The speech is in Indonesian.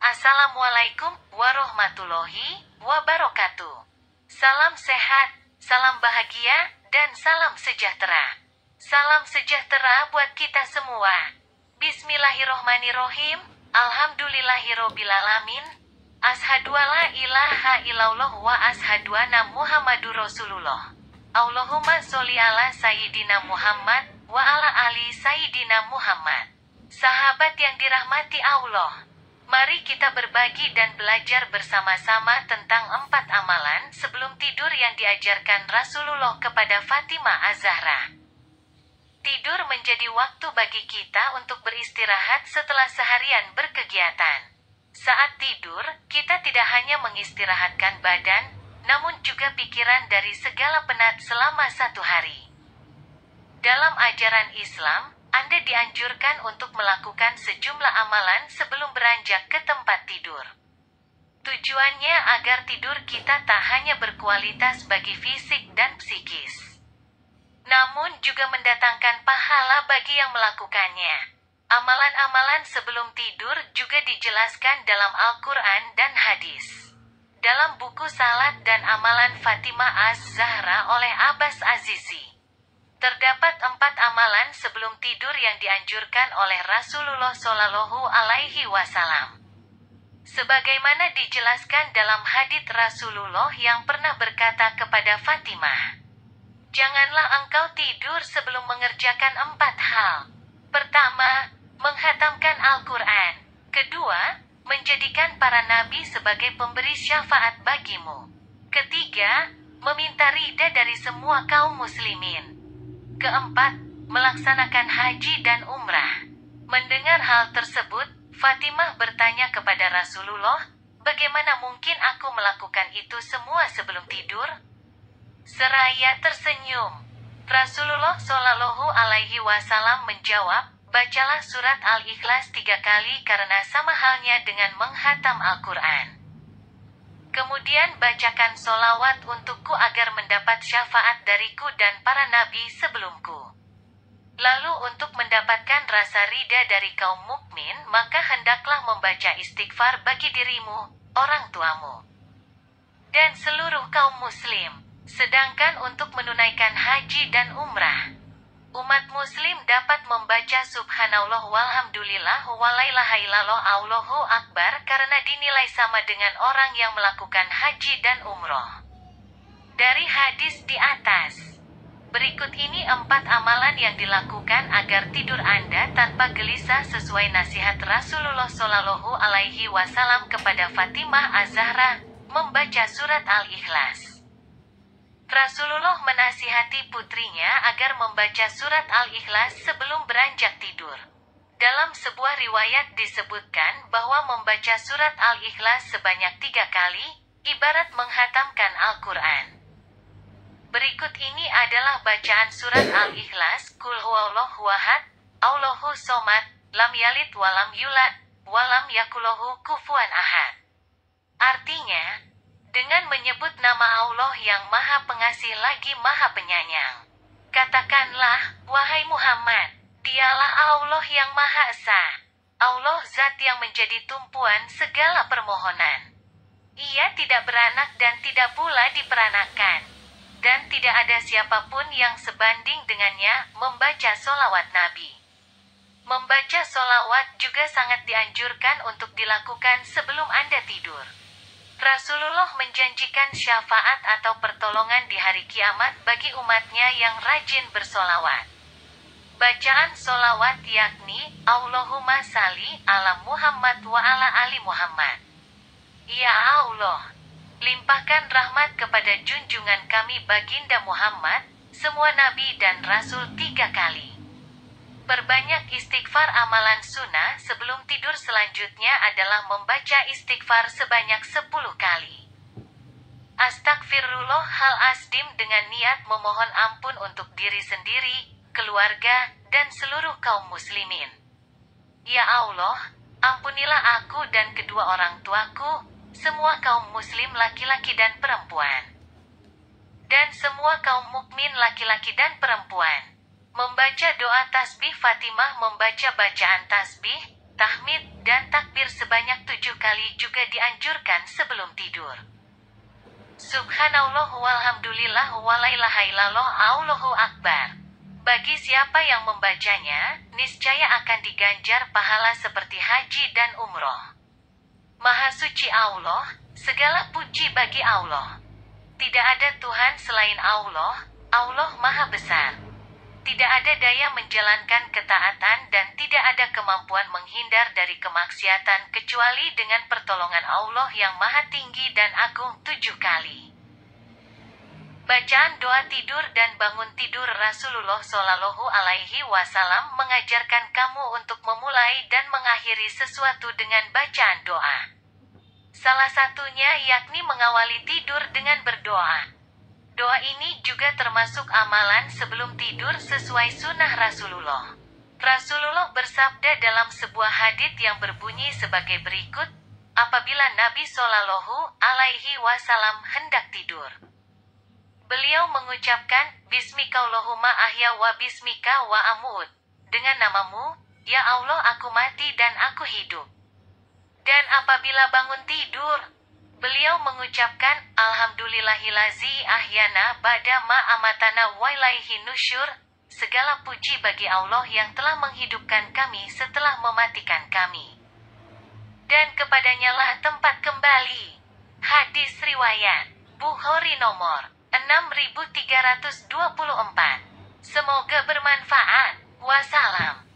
Assalamualaikum warahmatullahi wabarakatuh. Salam sehat, salam bahagia, dan salam sejahtera. Salam sejahtera buat kita semua. Bismillahirrohmanirrohim. Alhamdulillahirobbilalamin. Ashadu alla ilaha illallah wa ashadu anna Muhammadur Rasulullah. Allahumma sholli ala Sayyidina Muhammad wa ala ali Sayyidina Muhammad. Sahabat yang dirahmati Allah, mari kita berbagi dan belajar bersama-sama tentang 4 amalan sebelum tidur yang diajarkan Rasulullah kepada Fatimah Az-Zahra. Tidur menjadi waktu bagi kita untuk beristirahat setelah seharian berkegiatan. Saat tidur, kita tidak hanya mengistirahatkan badan, namun juga pikiran dari segala penat selama 1 hari. Dalam ajaran Islam, Anda dianjurkan untuk melakukan sejumlah amalan sebelum beranjak ke tempat tidur. Tujuannya agar tidur kita tak hanya berkualitas bagi fisik dan psikis, namun juga mendatangkan pahala bagi yang melakukannya. Amalan-amalan sebelum tidur juga dijelaskan dalam Al-Quran dan hadis. Dalam buku Salat dan Amalan Fatimah Az-Zahra oleh Abbas Azizi, terdapat 4 amalan sebelum tidur yang dianjurkan oleh Rasulullah Shallallahu Alaihi Wasallam. Sebagaimana dijelaskan dalam hadits Rasulullah yang pernah berkata kepada Fatimah, "Janganlah engkau tidur sebelum mengerjakan 4 hal. Pertama, menghatamkan Al-Quran. Kedua, menjadikan para nabi sebagai pemberi syafaat bagimu. Ketiga, meminta ridha dari semua kaum muslimin. Keempat, melaksanakan haji dan umrah." Mendengar hal tersebut, Fatimah bertanya kepada Rasulullah, "Bagaimana mungkin aku melakukan itu semua sebelum tidur?" Seraya tersenyum, Rasulullah Shallallahu Alaihi Wasallam menjawab, "Bacalah surat Al-Ikhlas 3 kali karena sama halnya dengan menghatam Al-Quran. Kemudian bacakan solawat untukku agar mendapat syafaat dariku dan para nabi sebelumku. Lalu untuk mendapatkan rasa ridha dari kaum mukmin, maka hendaklah membaca istighfar bagi dirimu, orang tuamu, dan seluruh kaum muslim. Sedangkan untuk menunaikan haji dan umrah, umat muslim dapat membaca subhanallah walhamdulillah wa la ilaha illallah Allahu akbar karena dinilai sama dengan orang yang melakukan haji dan umroh. Dari hadis di atas, berikut ini 4 amalan yang dilakukan agar tidur Anda tanpa gelisah sesuai nasihat Rasulullah Shallallahu Alaihi Wasallam kepada Fatimah Az-Zahra, membaca surat Al-Ikhlas. Rasulullah menasihati putrinya agar membaca surat Al-Ikhlas sebelum beranjak tidur. Dalam sebuah riwayat disebutkan bahwa membaca surat Al-Ikhlas sebanyak 3 kali, ibarat menghatamkan Al-Quran. Berikut ini adalah bacaan surat Al-Ikhlas. Qul huwallahu ahad, Allahu somad, lam yalid walam yulad, walam yakulahu kufuwan ahad. Artinya, dengan menyebut nama Allah yang Maha Pengasih lagi Maha Penyayang, katakanlah, wahai Muhammad, Dialah Allah yang Maha Esa. Allah zat yang menjadi tumpuan segala permohonan. Ia tidak beranak dan tidak pula diperanakan. Dan tidak ada siapapun yang sebanding dengannya membaca solawat Nabi. Membaca solawat juga sangat dianjurkan untuk dilakukan sebelum Anda tidur. Rasulullah menjanjikan syafaat atau pertolongan di hari kiamat bagi umatnya yang rajin bersolawat. Bacaan solawat yakni, Allahumma salli ala Muhammad wa ala ali Muhammad. Ya Allah, limpahkan rahmat kepada junjungan kami baginda Muhammad, semua nabi dan rasul 3 kali. Perbanyak istighfar. Amalan sunnah sebelum tidur selanjutnya adalah membaca istighfar sebanyak 10 kali. Astagfirullahalazim dengan niat memohon ampun untuk diri sendiri, keluarga, dan seluruh kaum muslimin. Ya Allah, ampunilah aku dan kedua orang tuaku, semua kaum muslim laki-laki dan perempuan, dan semua kaum mukmin laki-laki dan perempuan. Membaca doa tasbih. Fatimah membaca bacaan tasbih, tahmid, dan takbir sebanyak 7 kali juga dianjurkan sebelum tidur. Subhanallah walhamdulillah wa la ilaha illallah Allahu akbar. Bagi siapa yang membacanya, niscaya akan diganjar pahala seperti haji dan umroh. Maha suci Allah, segala puji bagi Allah. Tidak ada Tuhan selain Allah, Allah Maha Besar. Tidak ada daya menjalankan ketaatan dan tidak ada kemampuan menghindar dari kemaksiatan kecuali dengan pertolongan Allah yang Maha Tinggi dan Agung 7 kali. Bacaan doa tidur dan bangun tidur Rasulullah Shallallahu Alaihi Wasallam mengajarkan kamu untuk memulai dan mengakhiri sesuatu dengan bacaan doa. Salah satunya yakni mengawali tidur dengan berdoa. Doa ini juga termasuk amalan sebelum tidur sesuai sunnah Rasulullah. Rasulullah bersabda dalam sebuah hadits yang berbunyi sebagai berikut, apabila Nabi Shallallahu Alaihi Wasallam hendak tidur, beliau mengucapkan, Bismika Allahumma ahya wa bismika wa amut. Dengan namamu, ya Allah aku mati dan aku hidup. Dan apabila bangun tidur, beliau mengucapkan, Alhamdulillahilazi ahyana ba'da ma amatana wa ilaihi nusyur. Segala puji bagi Allah yang telah menghidupkan kami setelah mematikan kami. Dan kepadanya lah tempat kembali. Hadis riwayat Bukhari nomor 6324. Semoga bermanfaat. Wassalam.